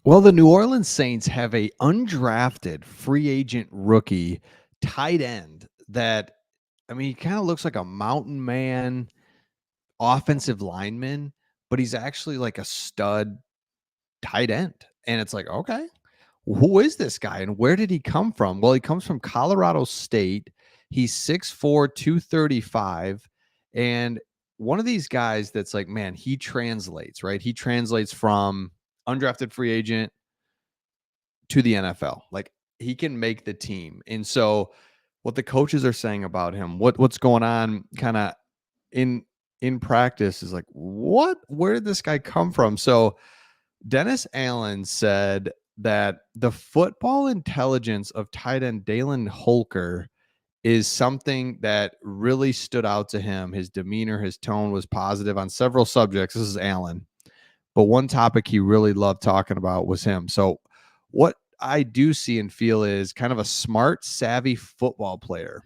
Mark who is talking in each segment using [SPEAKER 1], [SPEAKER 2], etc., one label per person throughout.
[SPEAKER 1] Well, the New Orleans Saints have a undrafted free agent rookie tight end that, I mean, he kind of looks like a mountain man, offensive lineman, but he's actually like a stud tight end. And it's like, okay, who is this guy and where did he come from? Well, he comes from Colorado State. He's 6'4, 235. And one of these guys that's like, man, he translates, right? He translates from undrafted free agent to the NFL. Like he can make the team. And so what the coaches are saying about him, what's going on kind of in in practice is like, what? Where did this guy come from? So Dennis Allen said that the football intelligence of tight end Dalen Holker is something that really stood out to him. His demeanor, his tone was positive on several subjects. This is Allen. But one topic he really loved talking about was him. So, what I do see and feel is kind of a smart, savvy football player.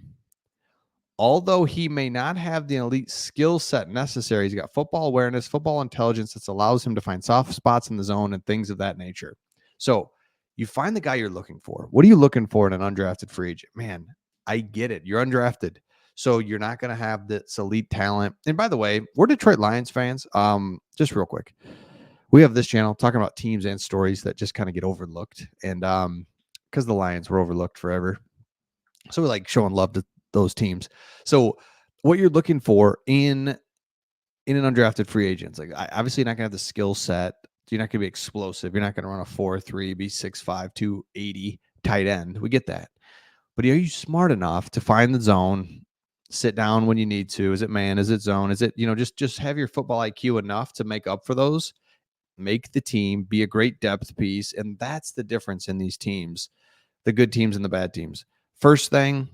[SPEAKER 1] Although he may not have the elite skill set necessary, he's got football awareness, football intelligence that allows him to find soft spots in the zone and things of that nature. So, you find the guy you're looking for. What are you looking for in an undrafted free agent? Man, I get it. You're undrafted. So you're not going to have this elite talent. And by the way, we're Detroit Lions fans. Just real quick, we have this channel talking about teams and stories that just kind of get overlooked. And because the Lions were overlooked forever. So we like showing love to those teams. So what you're looking for in an undrafted free agent, it's like obviously you're not gonna have the skill set. You're not gonna be explosive. You're not gonna run a 4.3, be 6'5", 280 tight end. We get that. But are you smart enough to find the zone, sit down when you need to? Is it man? Is it zone? Is it, just have your football IQ enough to make up for those? Make the team, be a great depth piece. And that's the difference in these teams, the good teams and the bad teams. First thing,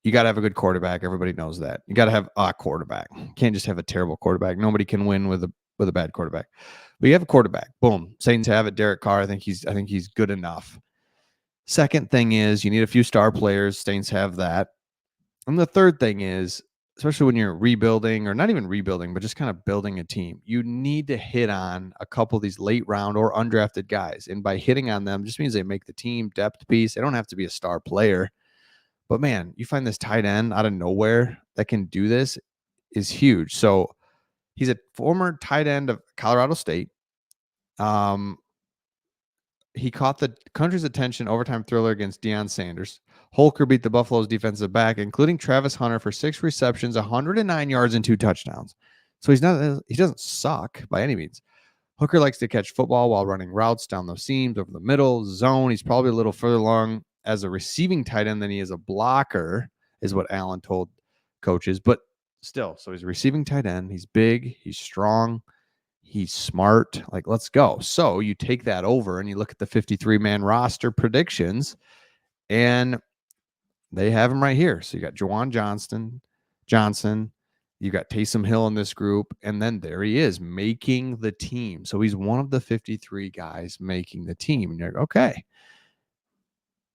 [SPEAKER 1] you got to have a good quarterback. Everybody knows that. You got to have a quarterback. You can't just have a terrible quarterback. Nobody can win with a bad quarterback. But you have a quarterback. Boom. Saints have it. Derek Carr. I think he's good enough. Second thing is you need a few star players. Saints have that. And the third thing is, especially when you're rebuilding or not even rebuilding, but just kind of building a team, you need to hit on a couple of these late round or undrafted guys. And by hitting on them just means they make the team depth piece. They don't have to be a star player. But man, you find this tight end out of nowhere that can do this is huge. So he's a former tight end of Colorado State. He caught the country's attention overtime thriller against Deion Sanders. Holker beat the Buffalo's defensive back, including Travis Hunter, for 6 receptions, 109 yards, and 2 touchdowns. So he doesn't suck by any means. Hooker likes to catch football while running routes down the seams, over the middle, zone. He's probably a little further along as a receiving tight end than he is a blocker, is what Allen told coaches. But still, so he's a receiving tight end. He's big, he's strong, he's smart. Like, let's go. So you take that over and you look at the 53-man roster predictions, and they have him right here. So you got Juwan Johnson, you got Taysom Hill in this group, and then there he is making the team. So he's one of the 53 guys making the team. And you're like, okay.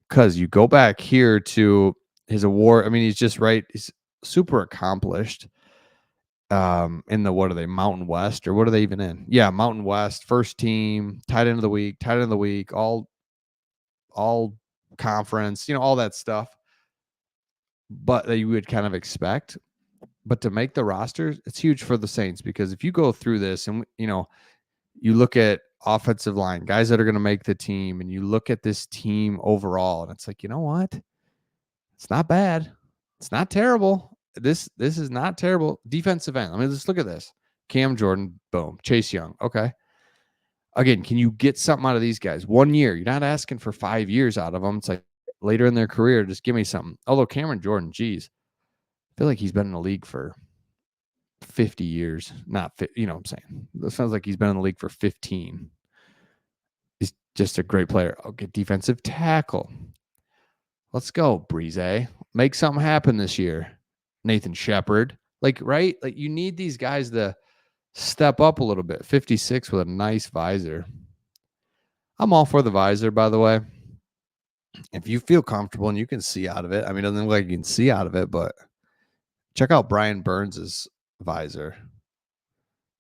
[SPEAKER 1] Because you go back here to his award. I mean, he's just right. He's super accomplished. In the, what are they, Mountain West, or what are they even in? Yeah, Mountain West, first team, tight end of the week, all conference, all that stuff. But that you would kind of expect. But to make the roster, it's huge for the Saints, because if you go through this and you look at offensive line, guys that are going to make the team, and you look at this team overall, and it's like, you know what? It's not bad. It's not terrible. This is not terrible. Defensive end. I mean, let's look at this. Cam Jordan, boom. Chase Young. Okay. Again, can you get something out of these guys? 1 year. You're not asking for 5 years out of them. It's like later in their career, just give me something. Although Cameron Jordan, geez, I feel like he's been in the league for 50 years. Not, you know what I'm saying? That sounds like he's been in the league for 15. He's just a great player. Okay, defensive tackle. Let's go, Breeze. Make something happen this year. Nathan Shepard. Right? Like, you need these guys to step up a little bit. 56 with a nice visor. I'm all for the visor, by the way. If you feel comfortable and you can see out of it. I mean, it doesn't look like you can see out of it, but check out Brian Burns' visor.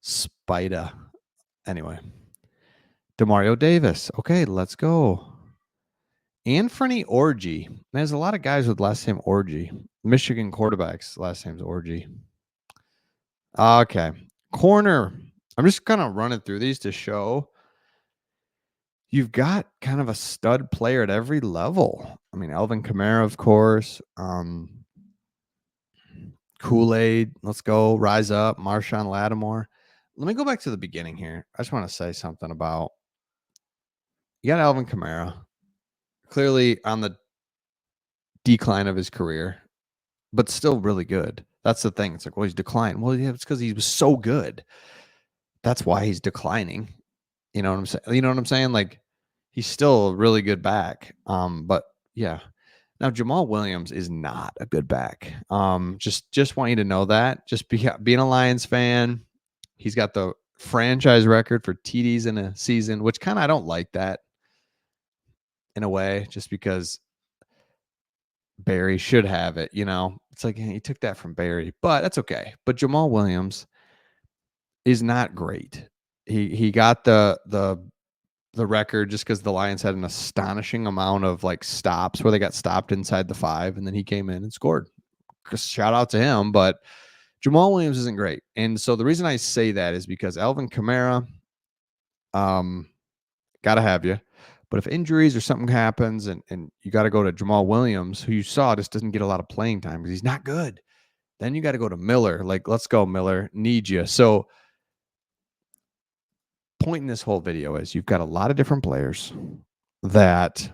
[SPEAKER 1] Spida. Anyway, Demario Davis. Okay, let's go. Anthony Orgy. There's a lot of guys with last name Orgy. Michigan quarterbacks, last name's Orgy. Okay. Corner. I'm just kind of running through these to show you've got kind of a stud player at every level. I mean, Alvin Kamara, of course. Kool-Aid, let's go. Rise up. Marshawn Lattimore. Let me go back to the beginning here. I just want to say something about you got Alvin Kamara, clearly on the decline of his career, but still really good. That's the thing. It's like, well, he's declining. Well, yeah, it's because he was so good. That's why he's declining. You know what I'm saying? You know what I'm saying? Like, he's still a really good back. But yeah. Now Jamal Williams is not a good back. Just want you to know that. Being a Lions fan, he's got the franchise record for TDs in a season, which kind of I don't like that in a way, just because Barry should have it. It's like he took that from Barry, but that's okay. But Jamal Williams is not great. He got the record just because the Lions had an astonishing amount of like stops where they got stopped inside the 5, and then he came in and scored. Shout out to him, but Jamal Williams isn't great. And so the reason I say that is because Alvin Kamara, gotta have you. But if injuries or something happens and you got to go to Jamal Williams, who you saw just doesn't get a lot of playing time because he's not good, then you got to go to Miller. Like, let's go, Miller. Need you. So, point in this whole video is you've got a lot of different players that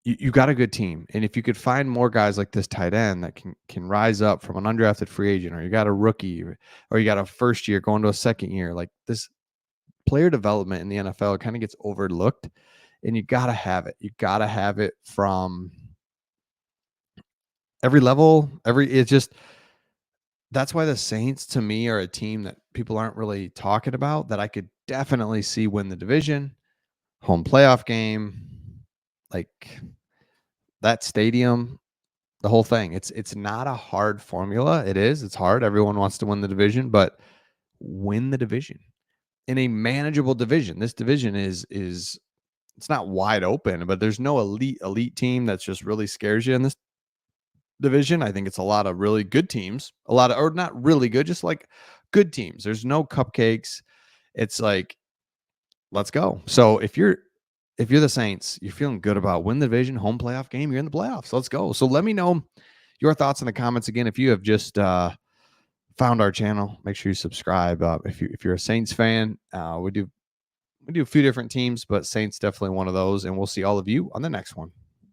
[SPEAKER 1] you got a good team. And if you could find more guys like this tight end that can rise up from an undrafted free agent, or you got a rookie, or you got a first year going to a second year, like this player development in the NFL kind of gets overlooked, and you got to have it. You got to have it from every level. That's why the Saints to me are a team that people aren't really talking about, that I could definitely see win the division, home playoff game, like that stadium, the whole thing. It's not a hard formula. It's hard. Everyone wants to win the division, but win the division in a manageable division. This division is it's not wide open, but there's no elite team that's just really scares you in this division. I think it's a lot of really good teams, or not really good, just like good teams. There's no cupcakes. It's like, let's go. So if you're the Saints, you're feeling good about win the division, home playoff game, you're in the playoffs. Let's go. So let me know your thoughts in the comments. Again, if you have just found our channel, make sure you subscribe. If you're a Saints fan, we do a few different teams, but Saints definitely one of those. And we'll see all of you on the next one.